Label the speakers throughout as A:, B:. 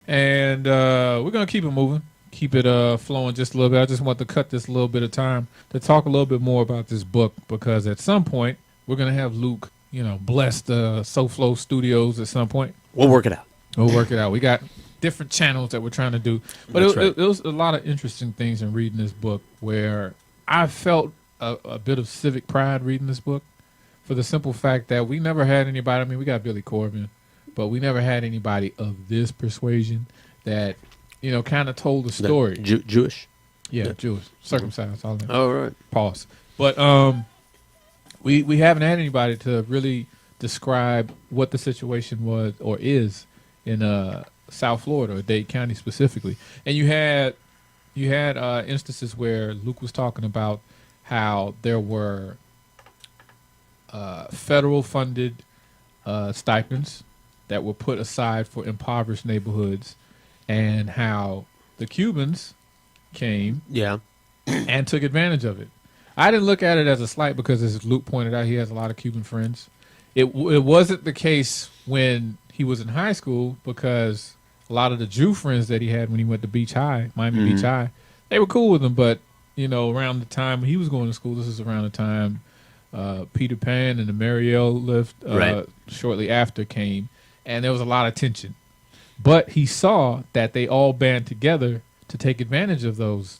A: And we're going to keep it moving, keep it flowing just a little bit. I just want to cut this little bit of time to talk a little bit more about this book, because at some point we're going to have Luke, bless the SoFlo Studios at some point.
B: We'll work it out.
A: We'll work it out. We got different channels that we're trying to do. But it was a lot of interesting things in reading this book, where I felt a bit of civic pride reading this book, for the simple fact that we never had anybody. I mean, we got Billy Corbin, but we never had anybody of this persuasion that, kind of told the story.
B: Jewish?
A: Yeah, Jewish. Circumcised. All that.
B: Oh, right.
A: Pause. But we haven't had anybody to really describe what the situation was or is in South Florida, or Dade County specifically. And you had instances where Luke was talking about how there were federal funded stipends that were put aside for impoverished neighborhoods, and how the Cubans came and took advantage of it. I didn't look at it as a slight, because, as Luke pointed out, he has a lot of Cuban friends. It wasn't the case when he was in high school, because a lot of the Jew friends that he had when he went to Miami Beach High, they were cool with him. But, around the time he was going to school, this is around the time Peter Pan and the Mariel lift shortly after came, and there was a lot of tension. But he saw that they all band together to take advantage of those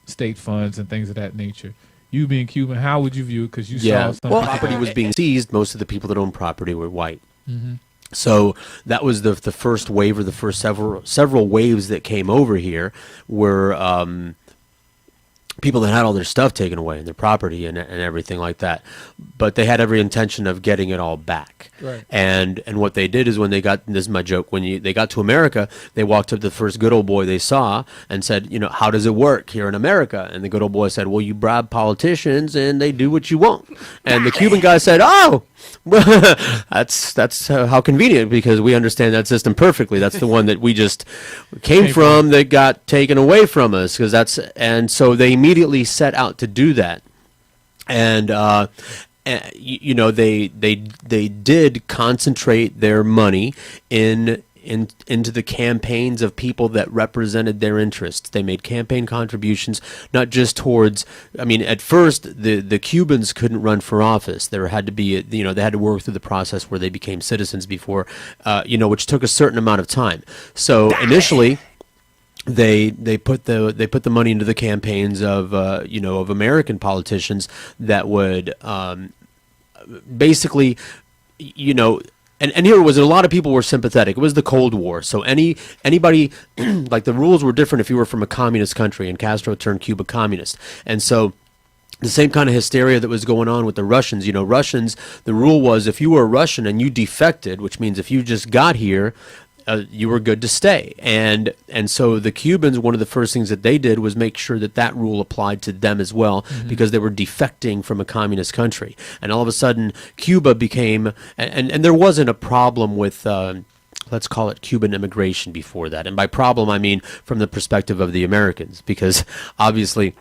A: state funds and things of that nature. You being Cuban, how would you view it? Because you saw some
B: property was being seized. Most of the people that owned property were white.
A: Mm-hmm.
B: So that was the first wave, or the first several waves that came over here were people that had all their stuff taken away and their property and everything like that. But they had every intention of getting it all back.
A: Right.
B: And what they did is, when they got, this is my joke, when they got to America, they walked up to the first good old boy they saw and said, how does it work here in America? And the good old boy said, well, you bribe politicians and they do what you want. And the Cuban guy said, oh, well, that's how convenient, because we understand that system perfectly. That's the one that we just came from that got taken away from us, and so they immediately set out to do that. And they did concentrate their money into the campaigns of people that represented their interests. They made campaign contributions, not just towards, at first the Cubans couldn't run for office. There had to be, they had to work through the process where they became citizens before, which took a certain amount of time. So initially, they put the money into the campaigns of American politicians that would basically, And here it was, a lot of people were sympathetic. It was the Cold War, so anybody like, the rules were different if you were from a communist country, and Castro turned Cuba communist. And so the same kind of hysteria that was going on with the Russians. Russians, the rule was, if you were a Russian and you defected, which means if you just got here, you were good to stay. And so the Cubans, one of the first things that they did was make sure that rule applied to them as well, because they were defecting from a communist country. And all of a sudden, Cuba became, and there wasn't a problem with, let's call it, Cuban immigration before that. And by problem, I mean from the perspective of the Americans, because obviously,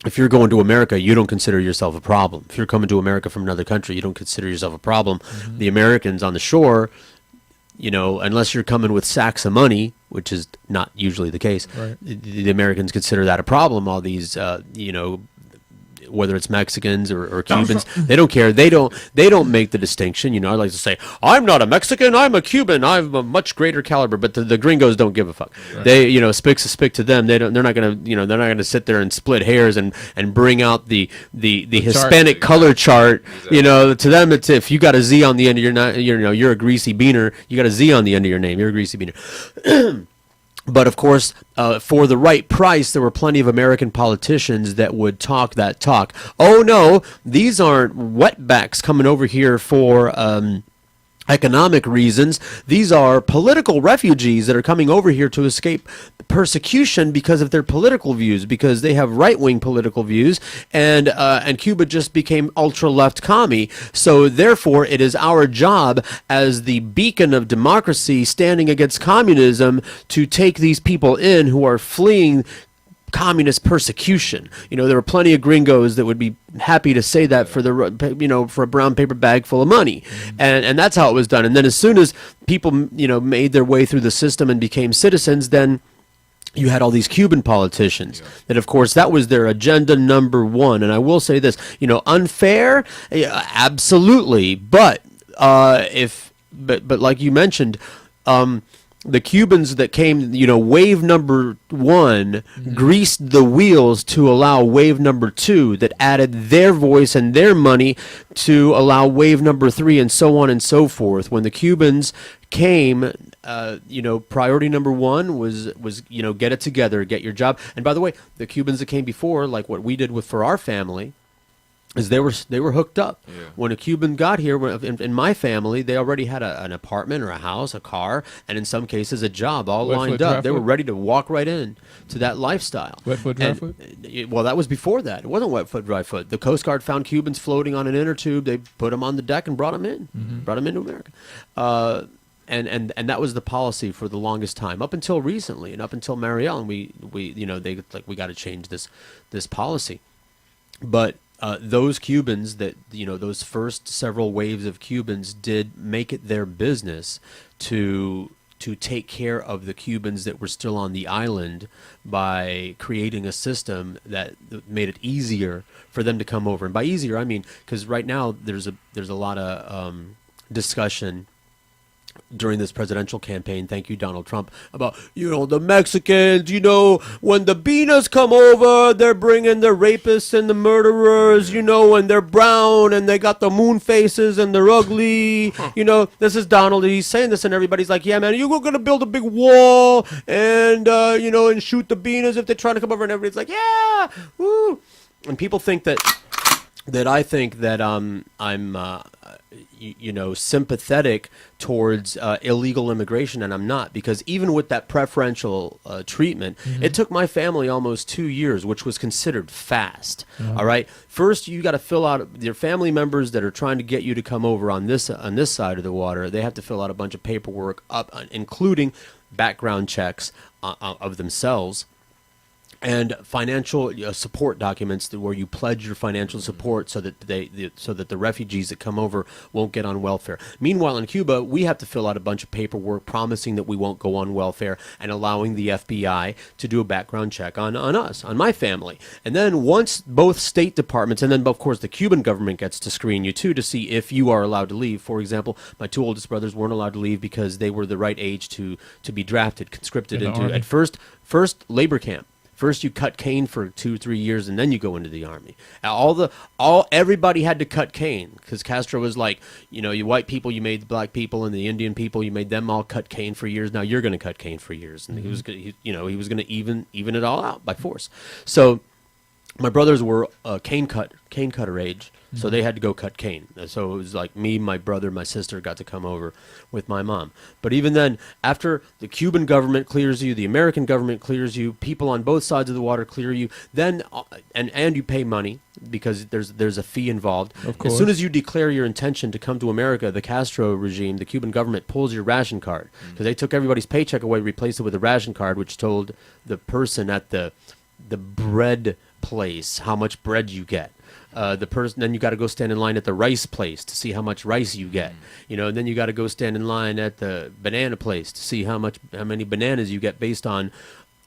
B: if you're going to America, you don't consider yourself a problem. If you're coming to America from another country, you don't consider yourself a problem. The Americans on the shore, unless you're coming with sacks of money, which is not usually the case,
A: right,
B: the Americans consider that a problem. All these, whether it's Mexicans or Cubans, they don't care. They don't make the distinction. I like to say, I'm not a Mexican, I'm a Cuban, I'm a much greater caliber. But the gringos don't give a fuck. Right. They, spick to them. They're not gonna sit there and split hairs and bring out the Hispanic color chart. To them, it's, if you got a Z on the end of you're a greasy beaner. You got a Z on the end of your name, you're a greasy beaner. But of course, for the right price, there were plenty of American politicians that would talk that talk. Oh no, these aren't wetbacks coming over here for economic reasons. These are political refugees that are coming over here to escape persecution because of their political views, because they have right-wing political views, and Cuba just became ultra-left commie. So therefore, it is our job as the beacon of democracy standing against communism to take these people in who are fleeing communist persecution. There were plenty of gringos that would be happy to say that for for a brown paper bag full of money. And that's how it was done. And then as soon as people, made their way through the system and became citizens, then you had all these Cuban politicians that, of course, that was their agenda number one. And I will say this, unfair, absolutely. But but like you mentioned, the Cubans that came, wave number one greased the wheels to allow wave number two that added their voice and their money to allow wave number three, and so on and so forth. When the Cubans came, priority number one was get it together, get your job. And by the way, the Cubans that came before, like what we did for our family, is they were hooked up. Yeah. When a Cuban got here, in my family, they already had an apartment or a house, a car, and in some cases a job all lined up. They were ready to walk right in to that lifestyle.
A: Wet foot, dry foot?
B: Well, that was before that. It wasn't wet foot, dry foot. The Coast Guard found Cubans floating on an inner tube. They put them on the deck and brought them in, brought them into America. And that was the policy for the longest time, up until recently, and up until Marielle, and we got to change this policy. But those Cubans those first several waves of Cubans did make it their business to take care of the Cubans that were still on the island by creating a system that made it easier for them to come over. And by easier, I mean, because right now there's a lot of discussion during this presidential campaign, thank you, Donald Trump, about, the Mexicans, when the Beanas come over, they're bringing the rapists and the murderers, and they're brown and they got the moon faces and they're ugly. This is Donald. He's saying this and everybody's like, yeah, man, you're going to build a big wall and, and shoot the Beanas if they're trying to come over. And everybody's like, yeah, woo. And people think that I think that I'm sympathetic towards illegal immigration, and I'm not, because even with that preferential treatment, it took my family almost 2 years, which was considered fast. All right, first you got to fill out your family members that are trying to get you to come over on this side of the water. They have to fill out a bunch of paperwork, including background checks of themselves. And financial support documents where you pledge your financial support so that the refugees that come over won't get on welfare. Meanwhile, in Cuba, we have to fill out a bunch of paperwork promising that we won't go on welfare and allowing the FBI to do a background check on us, on my family. And then once both State Departments, and then of course the Cuban government gets to screen you too to see if you are allowed to leave. For example, my two oldest brothers weren't allowed to leave because they were the right age to be drafted, conscripted into at first labor camp. First, you cut cane for 2-3 years, and then you go into the army. Everybody had to cut cane because Castro was like, you white people, you made the black people, and the Indian people, you made them all cut cane for years. Now you're going to cut cane for years, and he was going to even it all out by force. So my brothers were cane cutter age. So they had to go cut cane. So it was like me, my brother, my sister got to come over with my mom. But even then, after the Cuban government clears you, the American government clears you, people on both sides of the water clear you, then and you pay money because there's a fee involved.
A: Of course.
B: As soon as you declare your intention to come to America, the Castro regime, the Cuban government pulls your ration card because they took everybody's paycheck away, replaced it with a ration card, which told the person at the bread place how much bread you get. Then you got to go stand in line at the rice place to see how much rice you get, and then you got to go stand in line at the banana place to see how many bananas you get based on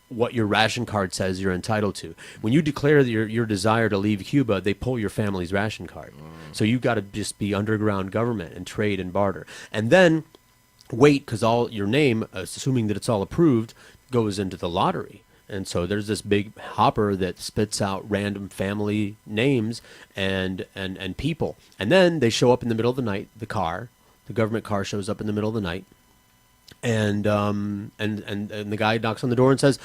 B: what your ration card says you're entitled to. When you declare your desire to leave Cuba, they pull your family's ration card. So you got to just be underground government and trade and barter. And then wait, because all your name, assuming that it's all approved, goes into the lottery. And so there's this big hopper that spits out random family names and people. And then they show up in the middle of the night, the government car shows up in the middle of the night. And the guy knocks on the door and says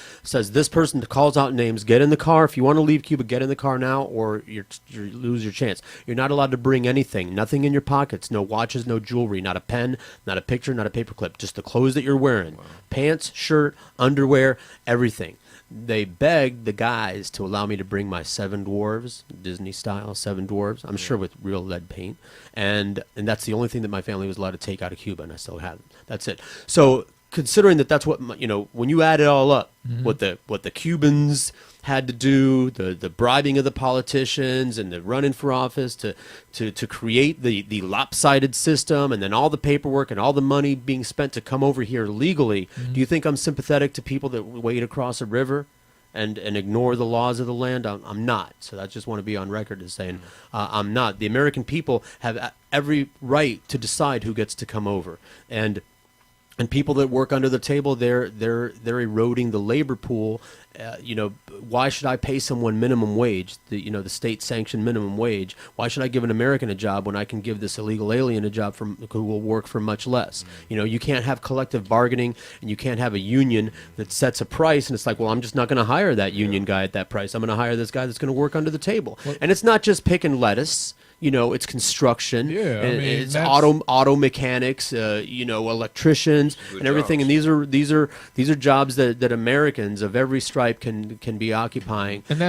B: this person calls out names, get in the car. If you want to leave Cuba, get in the car now or you lose your chance. You're not allowed to bring anything, nothing in your pockets, no watches, no jewelry, not a pen, not a picture, not a paperclip, just the clothes that you're wearing. Wow. Pants, shirt, underwear, everything. They begged the guys to allow me to bring my 7 dwarves, Disney style 7 dwarves, I'm sure with real lead paint. And that's the only thing that my family was allowed to take out of Cuba, and I still have them. That's it. So considering that's what when you add it all up,
A: Mm-hmm.
B: what the Cubans had to do, the bribing of the politicians and the running for office to create the lopsided system, and then all the paperwork and all the money being spent to come over here legally.
A: Mm-hmm.
B: Do you think I'm sympathetic to people that wade across a river and ignore the laws of the land? I'm not. So I just want to be on record as saying I'm not. The American people have every right to decide who gets to come over, and people that work under the table, they're eroding the labor pool. Why should I pay someone minimum wage, the state-sanctioned minimum wage? Why should I give an American a job when I can give this illegal alien a job who will work for much less? You can't have collective bargaining, and you can't have a union that sets a price, and it's like, well, I'm just not going to hire that union guy at that price. I'm going to hire this guy that's going to work under the table. And it's not just picking lettuce. It's construction, and it's auto mechanics, electricians, and everything.
C: Jobs.
B: And these are jobs that Americans of every stripe can be occupying.
A: And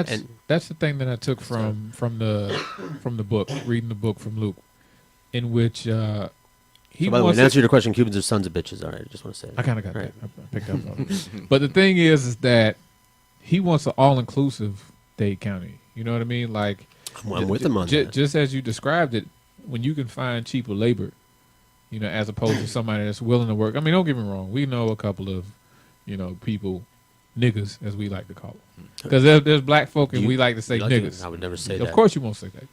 A: that's the thing that I took from the book, reading the book from Luke, in which he.
B: So by the way, in answer to your question, Cubans are sons of bitches. All right, I just want to say that.
A: I kind of got that. I picked up on it. But the thing is that he wants an all-inclusive Dade County. You know what I mean? Like.
B: I'm with him on that.
A: Just as you described it, when you can find cheaper labor, as opposed to somebody that's willing to work. I mean, don't get me wrong. We know a couple of, people, niggas, as we like to call them. Because there's black folk and we like to say niggas.
B: I would never say that.
A: Of course you won't say that.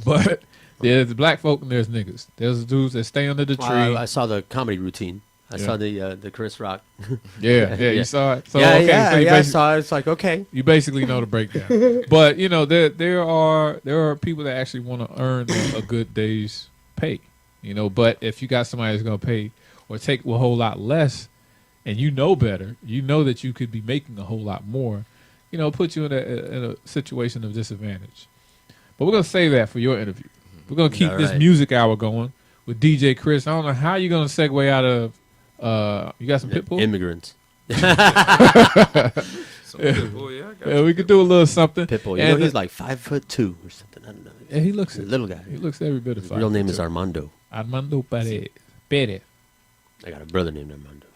A: But there's black folk and there's niggas. There's dudes that stay under the tree.
B: I saw the comedy routine. I saw the Chris Rock.
A: Yeah, you saw it. So,
B: I saw it. It's like, okay.
A: You basically know the breakdown. But, there are people that actually want to earn a good day's pay. But if you got somebody that's going to pay or take a whole lot less, and you know better, you know that you could be making a whole lot more, put you in a situation of disadvantage. But we're going to save that for your interview. We're going to keep this music hour going with DJ Chris. I don't know how you're going to segue out of. You got some pit bull?
B: Immigrants.
C: Some pit bull, I got you.
A: We could do a little something.
B: Pit bull. He's like 5'2" or something. I don't know.
A: Yeah, he looks
B: a little guy.
A: He looks every bit of
B: His real name is Armando.
A: Armando Pérez.
B: I got a brother named Armando.